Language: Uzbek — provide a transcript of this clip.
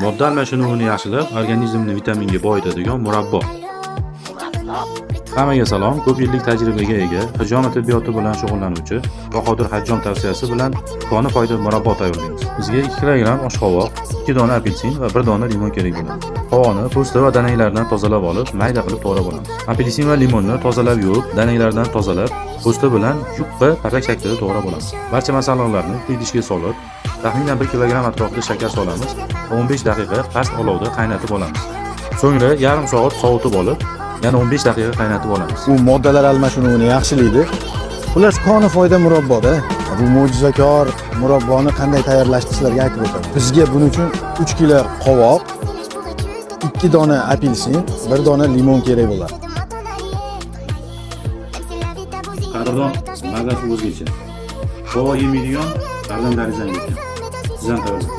Modda almashinuvini yaxshilab, organizmni vitaminga boyitadigan murabbo. Hammaga salom. Ko'p yillik tajribaga ega, hijoma tibbiyoti bilan shug'ullanuvchi Bahodir Hajjom tavsiyasi bilan koni foyda murabbo tayyorlaymiz. Bizga 2 kilogramm oshqovoq, 2 dona apelsin va 1 dona limon kerak bo'ladi. Qovog'ini po'sti va danaklardan tozalab olib, mayda qilib to'g'rab olamiz. Apelsin va limonni tozalab yuvib, danaklardan tozalab, po'sti bilan yupqa papak shaklida to'g'rab olamiz. Barcha masalliqlarni idishga solib, taxminan 1 kilogramm atrofida shakar solamiz va 15 daqiqa past olovda qaynatib olamiz. So'ngra yarim soat sovutib olib, yana 15 daqiqa qaynatib olamiz. U moddalar almashinuvini yaxshilaydi. Xullas, koni foyda murabboda. Bu mo'jizakor murabboni qanday tayyorlashni sizlarga aytib o'taman. Bizga buning uchun 3 kilo qovoq, 2 dona apelsin, 1 dona limon kerak bo'ladi. Qadrdon, mazasi o'zgacha. Qovoq yemaydigan farzandlaringiz ekan. Sizdan tayyorlang.